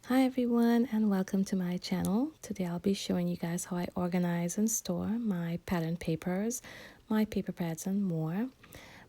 Hi everyone and welcome to my channel. Today I'll be showing you guys how I organize and store my pattern papers, my paper pads and more.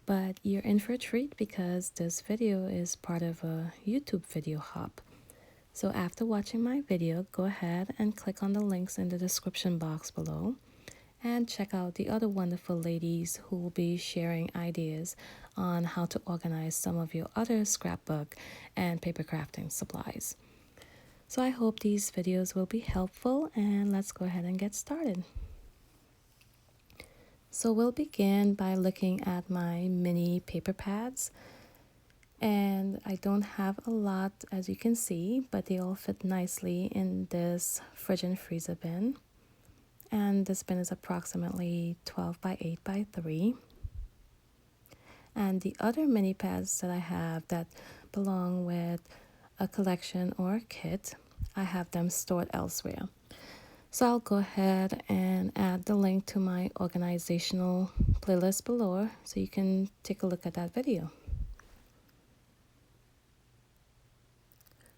But you're in for a treat because this video is part of a YouTube video hub. So after watching my video, go ahead and click on the links in the description box below and check out the other wonderful ladies who will be sharing ideas on how to organize some of your other scrapbook and paper crafting supplies. So I hope these videos will be helpful, and let's go ahead and get started. So we'll begin by looking at my mini paper pads, and I don't have a lot as you can see, but they all fit nicely in this fridge and freezer bin. And this bin is approximately 12 by 8 by 3. And the other mini pads that I have that belong with a collection or a kit, I have them stored elsewhere. So I'll go ahead and add the link to my organizational playlist below so you can take a look at that video.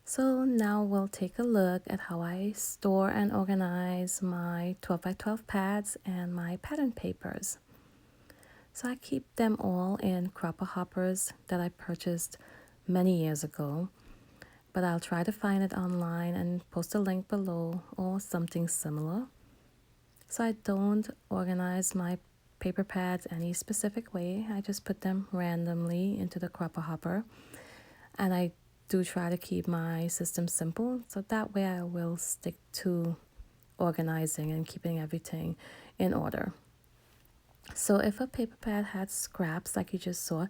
So now we'll take a look at how I store and organize my 12 by 12 pads and my pattern papers. So I keep them all in cropper hoppers that I purchased many years ago, but I'll try to find it online and post a link below or something similar. So I don't organize my paper pads any specific way. I just put them randomly into the cropper hopper, and I do try to keep my system simple, so that way I will stick to organizing and keeping everything in order. So if a paper pad had scraps like you just saw,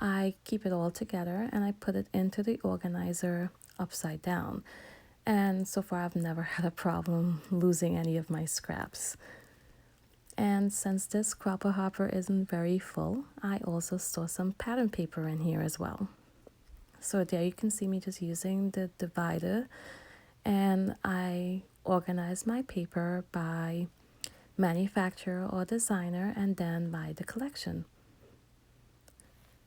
I keep it all together and I put it into the organizer upside down. And so far I've never had a problem losing any of my scraps. And since this cropper hopper isn't very full, I also store some pattern paper in here as well. So there you can see me just using the divider, and I organize my paper by manufacturer or designer and then by the collection.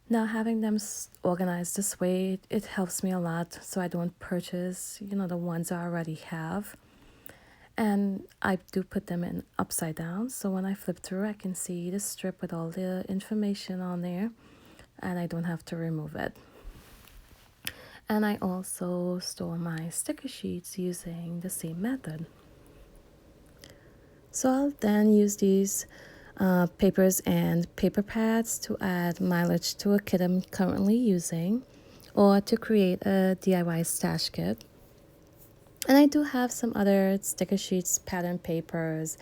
Now having them organized this way, it helps me a lot so I don't purchase, the ones I already have. And I do put them in upside down, so when I flip through I can see the strip with all the information on there and I don't have to remove it. And I also store my sticker sheets using the same method. So I'll then use these papers and paper pads to add mileage to a kit I'm currently using, or to create a DIY stash kit. And I do have some other sticker sheets, pattern papers,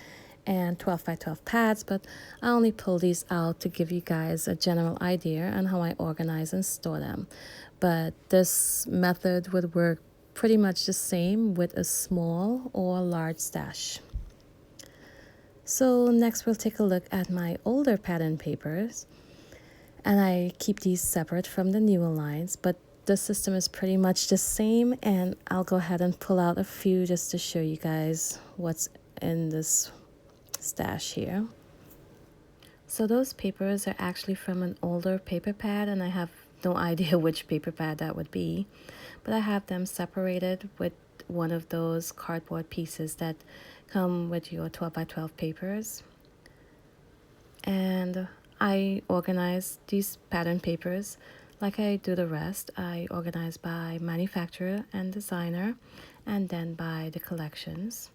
and 12 by 12 pads, but I only pull these out to give you guys a general idea on how I organize and store them. But this method would work pretty much the same with a small or large stash. So next we'll take a look at my older pattern papers, and I keep these separate from the newer lines, but the system is pretty much the same, and I'll go ahead and pull out a few just to show you guys what's in this stash here. So those papers are actually from an older paper pad, and I have no idea which paper pad that would be, but I have them separated with one of those cardboard pieces that come with your 12 by 12 papers. And I organize these pattern papers like I do the rest. I organize by manufacturer and designer, and then by the collections.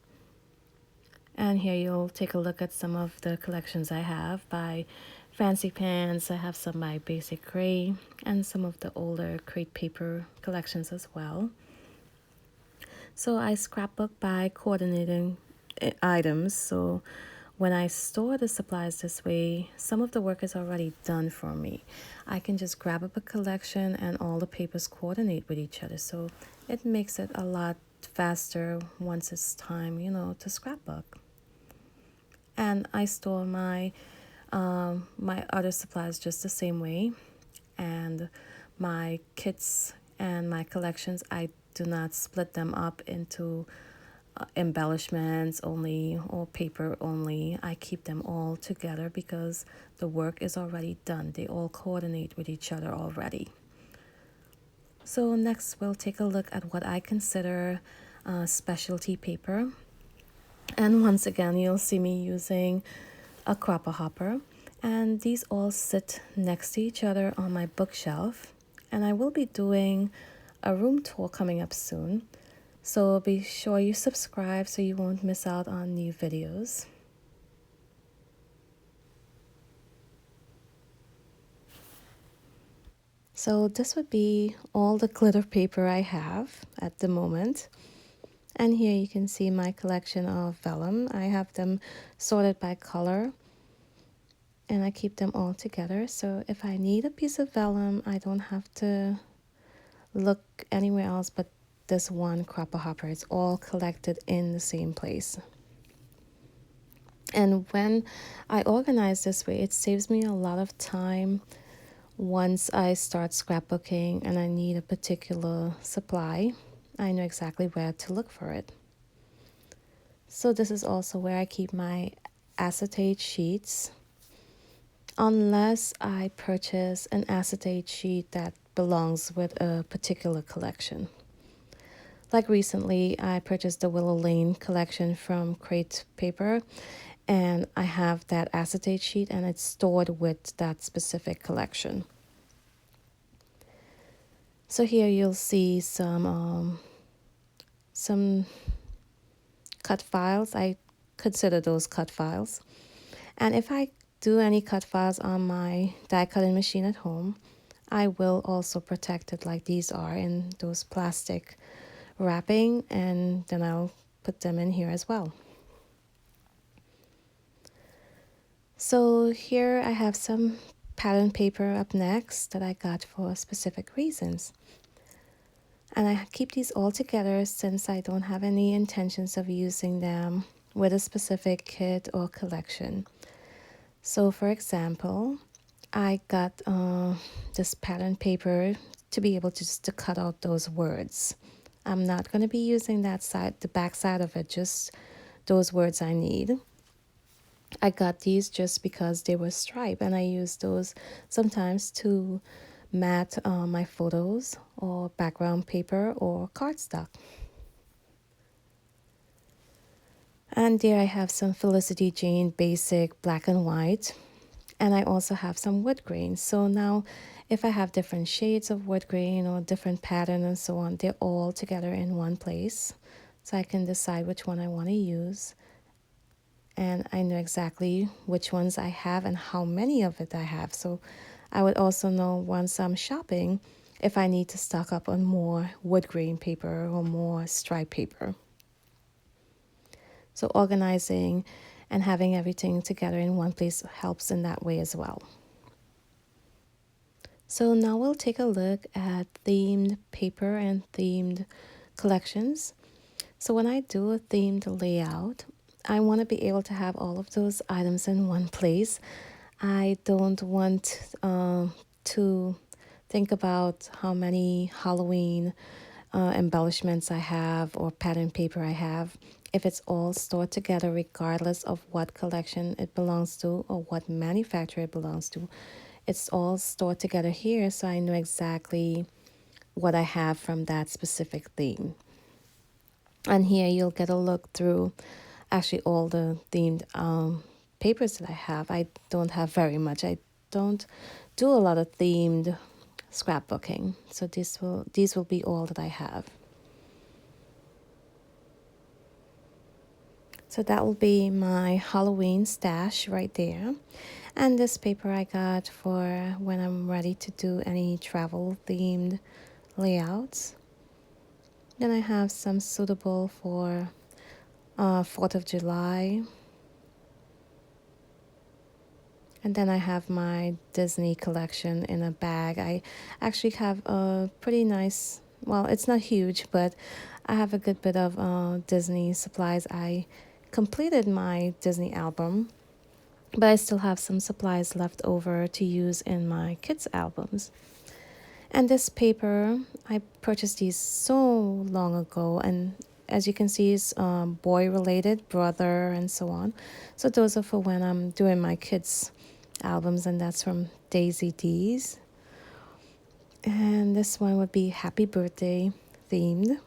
And here you'll take a look at some of the collections I have by Fancy Pants. I have some by Basic Gray, and some of the older crate paper collections as well. So I scrapbook by coordinating items. So when I store the supplies this way, some of the work is already done for me. I can just grab up a collection and all the papers coordinate with each other. So it makes it a lot faster once it's time, to scrapbook. And I store my other supplies just the same way. And my kits and my collections, I do not split them up into embellishments only or paper only. I keep them all together because the work is already done. They all coordinate with each other already. So next we'll take a look at what I consider specialty paper. And once again, you'll see me using a cropper hopper. And these all sit next to each other on my bookshelf. And I will be doing a room tour coming up soon. So be sure you subscribe so you won't miss out on new videos. So this would be all the glitter paper I have at the moment. And here you can see my collection of vellum. I have them sorted by color and I keep them all together. So if I need a piece of vellum, I don't have to look anywhere else but this one cropper hopper. It's all collected in the same place. And when I organize this way, it saves me a lot of time once I start scrapbooking and I need a particular supply. I know exactly where to look for it. So this is also where I keep my acetate sheets, unless I purchase an acetate sheet that belongs with a particular collection. Like recently, I purchased the Willow Lane collection from Crate Paper, and I have that acetate sheet and it's stored with that specific collection. So here you'll see some cut files. I consider those cut files. And if I do any cut files on my die cutting machine at home, I will also protect it like these are in those plastic wrapping, and then I'll put them in here as well. So here I have some pattern paper up next that I got for specific reasons. And I keep these all together since I don't have any intentions of using them with a specific kit or collection. So for example, I got this pattern paper to be able to just to cut out those words. I'm not going to be using that side, the back side of it, just those words I need. I got these just because they were striped, and I use those sometimes to mat my photos or background paper or cardstock. And there I have some Felicity Jane basic black and white. And I also have some wood grain. So now if I have different shades of wood grain or different pattern and so on, they're all together in one place. So I can decide which one I want to use. And I know exactly which ones I have and how many of it I have. So I would also know once I'm shopping if I need to stock up on more wood grain paper or more stripe paper. So organizing and having everything together in one place helps in that way as well. So now we'll take a look at themed paper and themed collections. So when I do a themed layout, I want to be able to have all of those items in one place. I don't want to think about how many Halloween embellishments I have or pattern paper I have. If it's all stored together, regardless of what collection it belongs to or what manufacturer it belongs to, it's all stored together here, so I know exactly what I have from that specific theme. And here you'll get a look through actually all the themed papers that I have. I don't have very much. I don't do a lot of themed scrapbooking, so these will be all that I have. So that will be my Halloween stash right there. And this paper I got for when I'm ready to do any travel themed layouts. Then I have some suitable for 4th of July. And then I have my Disney collection in a bag. I actually have a pretty nice, well, it's not huge, but I have a good bit of Disney supplies. I completed my Disney album, but I still have some supplies left over to use in my kids' albums. And this paper, I purchased these so long ago, and as you can see, it's boy related, brother, and so on. So those are for when I'm doing my kids' albums, and that's from Daisy D's. And this one would be happy birthday themed.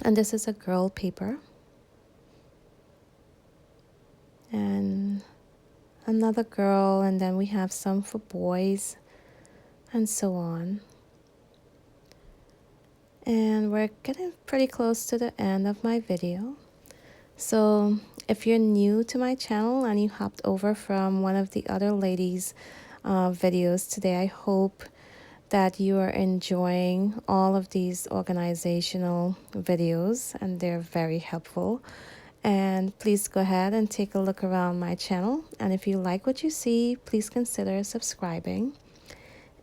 And this is a girl paper. And another girl, and then we have some for boys, and so on. And we're getting pretty close to the end of my video. So if you're new to my channel and you hopped over from one of the other ladies' videos today, I hope that you are enjoying all of these organizational videos, and they're very helpful. And please go ahead and take a look around my channel, and if you like what you see, please consider subscribing.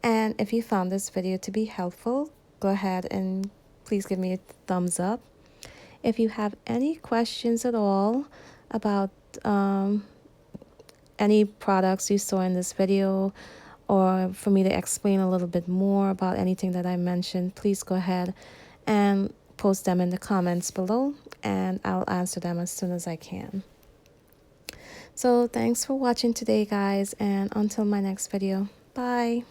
And if you found this video to be helpful, go ahead and please give me a thumbs up. If you have any questions at all about any products you saw in this video, or for me to explain a little bit more about anything that I mentioned, please go ahead and post them in the comments below, and I'll answer them as soon as I can. So thanks for watching today, guys, and until my next video, bye.